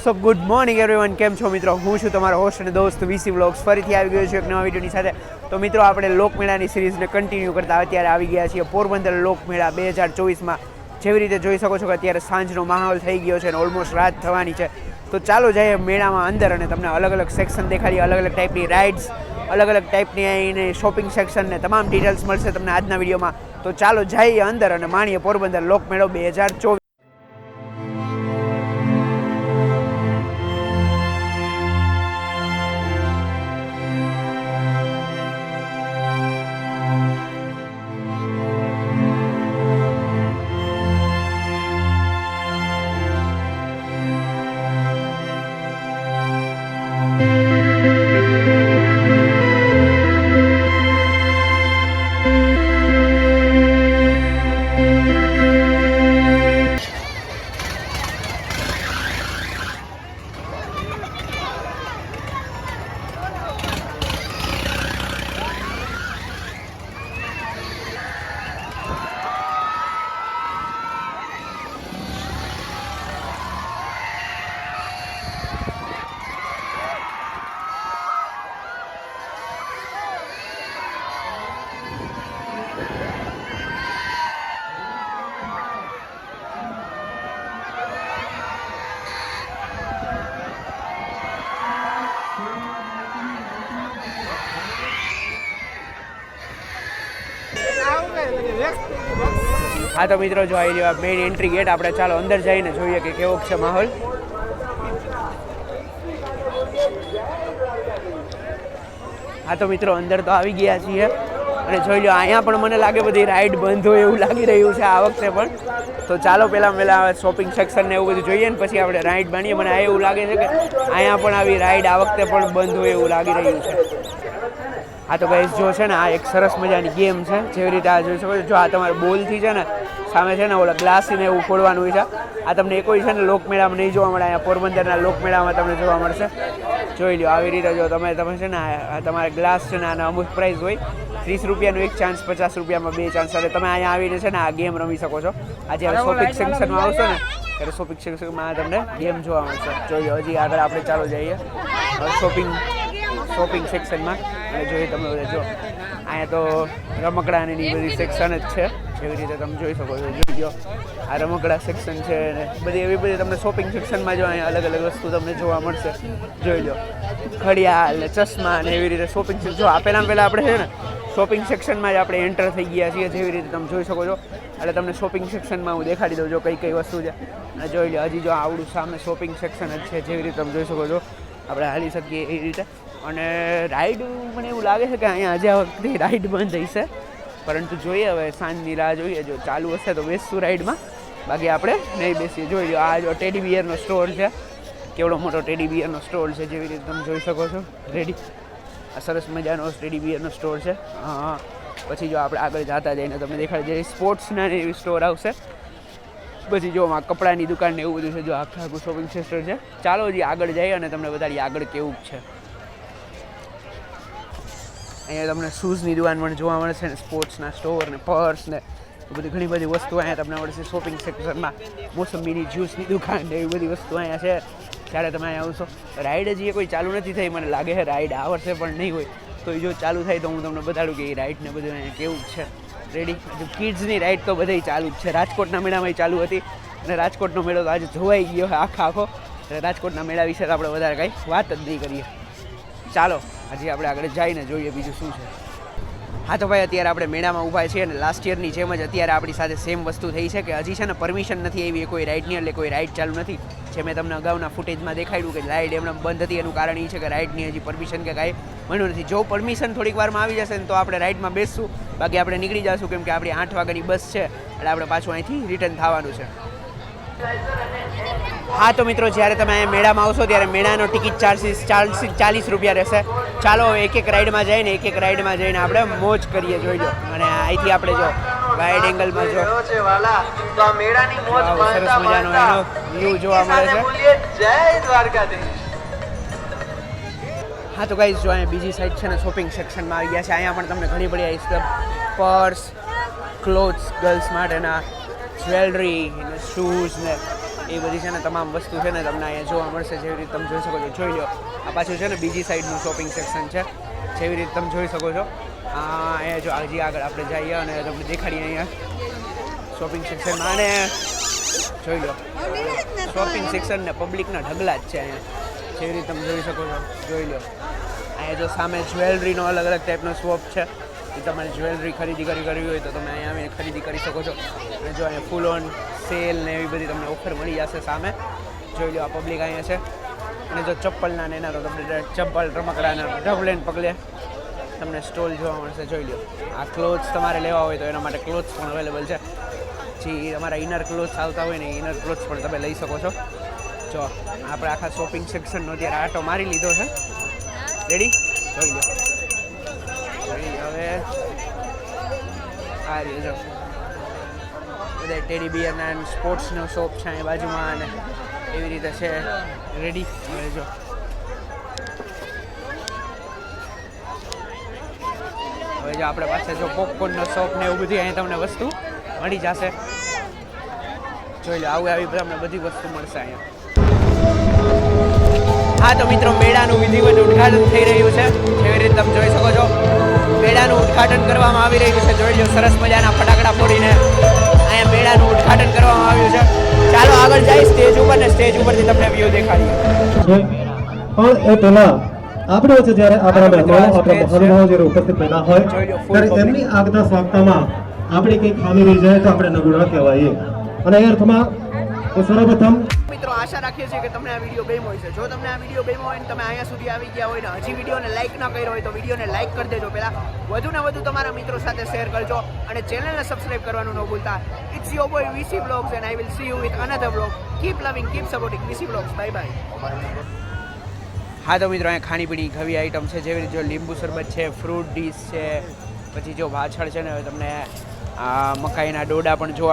સો good morning everyone, કેમ છો મિત્રો? હું છું તમારો હોસ્ટ અને દોસ્ત વીસી વ્લોગ્સ. ફરીથી આવી ગયો છું એક નવા વિડીયોની સાથે. તો મિત્રો, આપણે લોકમેળાની સિરીઝને કન્ટિન્યુ કરતા અત્યારે આવી ગયા છીએ પોરબંદર લોકમેળા 2024માં. જેવી રીતે જોઈ શકો છો કે અત્યારે સાંજનો માહોલ થઈ ગયો છે અને ઓલમોસ્ટ રાત થવાની છે. તો ચાલો જઈએ મેળામાં અંદર અને તમને અલગ અલગ સેક્શન દેખાડીએ, અલગ અલગ ટાઈપની રાઇડ્સ, અલગ અલગ ટાઈપની અહીંની શોપિંગ સેક્શન ને તમામ ડિટેલ્સ મળશે તમને આજના વિડીયોમાં. તો ચાલો જઈએ અંદર અને માણીએ પોરબંદર લોકમેળો 2024. હા તો મિત્રો, જો આવી રહ્યો મેઇન એન્ટ્રી ગેટ. આપણે ચાલો અંદર જઈને જોઈએ કે કેવો છે માહોલ. હા તો મિત્રો, અંદર તો આવી ગયા છીએ અને જોઈ લો અહીંયા પણ મને લાગે બધી રાઈડ બંધ હોય એવું લાગી રહ્યું છે આ વખતે પણ. તો ચાલો પહેલાં શોપિંગ સેક્શન ને એવું બધું જોઈએ ને પછી આપણે રાઈડ બનીએ. મને આ એવું લાગે છે કે અહીંયા પણ આવી રાઈડ આ વખતે પણ બંધ હોય એવું લાગી રહ્યું છે. હા તો ગાઈસ, જો છે ને આ એક સરસ મજાની ગેમ છે. જેવી રીતે આ જોઈ શકો છો, જો આ તમારે બોલથી છે ને સામે છે ને ઓલા ગ્લાસીને એવું ફોડવાનું હોય છે. આ તમને એકોય છે ને લોકમેળામાં નહીં જોવા મળે, અહીંયા પોરબંદરના લોકમેળામાં તમને જોવા મળશે. જોઈ લો આવી રીતે. જો તમે છે ને આ તમારે ગ્લાસ છે ને આના અમુક પ્રાઇસ હોય, 30 રૂપિયાનો એક ચાન્સ, 50 રૂપિયામાં 2 ચાન્સ. એટલે તમે અહીંયા આવીને છે ને આ ગેમ રમી શકો છો. આજે હવે શોપિંગ સેક્શનમાં આવશો ને ત્યારે શોપિંગ સેક્શનમાં તમને ગેમ જોવા મળશે. જોઈ લો હજી આગળ આપણે ચાલો જઈએ શોપિંગ સેક્શનમાં અને જોઈએ તમે જો અહીંયા તો રમકડાની બધી સેક્શન જ છે. જેવી રીતે તમે જોઈ શકો છો, જોઈ લો આ રમકડા સેક્શન છે ને બધી એવી બધી તમને શોપિંગ સેક્શનમાં જો અહીંયા અલગ અલગ વસ્તુ તમને જોવા મળશે. જોઈ લો ઘડિયાળ ને ચશ્મા ને એવી રીતે શોપિંગ જો આ પહેલાં આપણે છે ને શોપિંગ સેક્શનમાં જ આપણે એન્ટર થઈ ગયા છીએ. જેવી રીતે તમે જોઈ શકો છો. એટલે તમને શોપિંગ સેક્શનમાં હું દેખાડી દઉં જો કઈ વસ્તુ છે. અને જોઈ લો હજી જો આવડું સામે શોપિંગ સેક્શન જ છે. જેવી રીતે તમે જોઈ શકો છો આપણે હાલી શકીએ એ રીતે. અને રાઈડ મને એવું લાગે છે કે અહીંયા આજે આ વખતે રાઈડ બંધ થઈ છે, પરંતુ જોઈએ હવે સાંજની રાહ જોઈએ. જો ચાલુ હશે તો બેસશું રાઈડમાં, બાકી આપણે નહીં બેસીએ. જોઈ લો આ જો ટેડી બિયરનો સ્ટોર છે, કેવડો મોટો ટેડી બિયરનો સ્ટોર છે. જેવી રીતે તમે જોઈ શકો છો રેડી આ સરસ મજાનો ટેડી બિયરનો સ્ટોર છે. હા, પછી જો આપણે આગળ જતા જઈને તમને દેખાડી દઈએ સ્પોર્ટ્સના એવી સ્ટોર આવશે. પછી જો આ કપડાની દુકાન ને એવું બધું છે. જો આખું શોપિંગ સેક્ટર છે. ચાલો હજી આગળ જઈએ અને તમને બતાડીએ આગળ કેવું છે. અહીંયા તમને શૂઝની દુકાન પણ જોવા મળશે ને સ્પોર્ટ્સના સ્ટોર ને પર્સ ને બધી ઘણી બધી વસ્તુ અહીંયા તમને મળશે શોપિંગ સેક્શનમાં. મોસંબીની જ્યુસની દુકાન ને એવી બધી વસ્તુ અહીંયા છે. જ્યારે તમે અહીંયા આવશો. રાઈડ હજી કોઈ ચાલુ નથી થઈ, મને લાગે છે રાઈડ આ વર્ષે પણ નહીં હોય. તો એ જો ચાલુ થાય તો હું તમને બતાડું કે એ રાઈડ ને બધું અહીંયા કેવું છે રેડી. કિડ્સની રાઈડ તો બધી ચાલુ જ છે. રાજકોટના મેળામાં ચાલુ હતી અને રાજકોટનો મેળો તો આજે જોવાઈ ગયો આખો. એટલે રાજકોટના મેળા વિશે તો આપણે વધારે કાંઈ વાત જ નહીં કરીએ. ચાલો હજી આપણે આગળ જઈને જોઈએ બીજું શું છે. હા તો ભાઈ, અત્યારે આપણે મેળામાં ઊભા છીએ અને લાસ્ટ યરની જેમ જ અત્યારે આપણી સાથે સેમ વસ્તુ થઈ છે કે હજી છે ને પરમિશન નથી આવી કોઈ રાઈડની. એટલે કોઈ રાઈડ ચાલુ નથી. જે મેં તમને અગાઉના ફૂટેજમાં દેખાડ્યું કે રાઈડ એમને બંધ હતી, એનું કારણ એ છે કે રાઈડની હજી પરમિશન કે કાંઈ મળ્યું નથી. જો પરમિશન થોડીક વારમાં આવી જશે ને તો આપણે રાઈડમાં બેસશું, બાકી આપણે નીકળી જઈશું. કેમ કે આપણી 8 વાગ્યાની બસ છે એટલે આપણે પાછું અહીંથી રિટર્ન થવાનું છે. હા તો મિત્રો, જ્યારે તમે અહીંયા મેળામાં આવશો ત્યારે મેળાનો ટિકિટ ચાર્જીસ 40 રૂપિયા રહેશે. ચાલો એક રાઈડમાં જઈને આપણે મોજ કરીએ. જોઈ લો અને અહીંથી આપણે જો વાઇડ એંગલમાં જો સરસ મજાનો એનો વ્યૂ જોવા મળે છે. જય દ્વારકાધીશ. હા તો ગાઈઝ, જો અહીંયા બીજી સાઈડ છે ને શોપિંગ સેક્શનમાં આવી ગયા છે. અહીંયા પણ તમને ઘણી બધી આઈસ્ક્રીમ, પર્સ, ક્લોથ્સ, ગર્લ્સ માટેના જ્વેલરી ને શૂઝ ને એ બધી છે ને તમામ વસ્તુ છે ને તમને અહીંયા જોવા મળશે. જેવી રીતે તમે જોઈ શકો છો, જોઈ લો. આ પાછું છે ને બીજી સાઈડનું શોપિંગ સેક્શન છે, જેવી રીતે તમે જોઈ શકો છો. અહીંયા જો હજી આગળ આપણે જઈએ અને તમને દેખાડીએ અહીંયા શોપિંગ સેક્શનમાં. અને જોઈ લો શોપિંગ સેક્શન ને પબ્લિકના ઢગલા જ છે અહીંયા, જેવી રીતે તમે જોઈ શકો છો. જોઈ લો અહીંયા જો સામે જ્વેલરીનો અલગ અલગ ટાઈપનો શોપ છે. એ તમારે જ્વેલરી ખરીદી કરવી હોય તો તમે અહીંયા આવીને ખરીદી કરી શકો છો. અને જો અહીંયા ફૂલ ઓન સેલ ને એવી બધી તમને ઓફર મળી જશે સામે. જોઈ લો આ પબ્લિક અહીંયા છે. અને જો ચપ્પલના ને એના તો તમને ચપ્પલ રમકડાના ઢગલે ને પગલે તમને સ્ટોલ જોવા મળશે. જોઈ લો આ ક્લોથ્સ તમારે લેવા હોય તો એના માટે ક્લોથ્સ પણ અવેલેબલ છે. જે તમારા ઇનર ક્લોથ્સ આવતા હોય ને ઇનર ક્લોથ્સ પણ તમે લઈ શકો છો. જો આપણે આખા શોપિંગ સેક્શનનો અત્યારે આટો મારી લીધો છે. રેડી? જોઈ લો. હવે આ રીતે જો બધા ટેડી બિયરના સ્પોર્ટ્સનો શોપ છે અહીં બાજુમાં અને એવી રીતે છે. રેડી? હવે જો આપણે પાસે જો પોપકોર્નનો શોપ ને એવું બધી અહીં તમને વસ્તુ મળી જશે. જોઈ લો આવી તમને બધી વસ્તુ મળશે અહીંયા. હા તો મિત્રો મેળાનું વિધિવત ઉદ્ઘાટન થઈ રહ્યું છે. જેવી રીતે તમે જોઈ શકો છો મેળાનું ઉદ્ઘાટન કરવામાં આવી રહ્યું છે. જોઈ લો સરસ મજાના ફટાકડા ફોડીને અહીંયા મેળાનું ઉદ્ઘાટન કરવામાં આવ્યું છે. ચાલો આગળ જાય સ્ટેજ ઉપર ને સ્ટેજ ઉપરથી તમને વ્યૂ દેખાડીએ. પણ એ પહેલા આપણે વચ્ચે જ્યારે આપણા મહેમાનો આપણા મહાનુભાવો જ્યારે ઉપસ્થિત બન્યા હોય ત્યારે એમની આગતા સ્વાગતામાં આપણે કંઈ ખામી રહી જાય તો આપણે નગુણા કહેવાય. અને એ અર્થમાં સર્વપ્રથમ મિત્રો આશા રાખીએ છીએ કે તમને આ વિડીયો ગમ્યો હશે. જો તમને આ વિડીયો ગમ્યો હોય ને તમે અહીંયા સુધી આવી ગયા હોય ને હજી વિડીયોને લાઈક ન કર્યો હોય તો વિડીયોને લાઈક કરી દેજો. પહેલાં વધુ ને વધુ તમારા મિત્રો સાથે શેર કરજો અને ચેનલને સબસ્ક્રાઇબ કરવાનું ન ભૂલતા. It's your boy VC blogs and I will see you with another blog. Keep loving, keep supporting VC blogs. Bye bye. હા તો મિત્રો અહીંયા ખાણીપીણી ખવી આઈટમ છે. જેવી રીતે જો લીંબુ શરબત છે, ફ્રૂટ ડીશ છે, પછી જો પાછળ છે ને તમને મકાઈના ડોડા પણ જોવા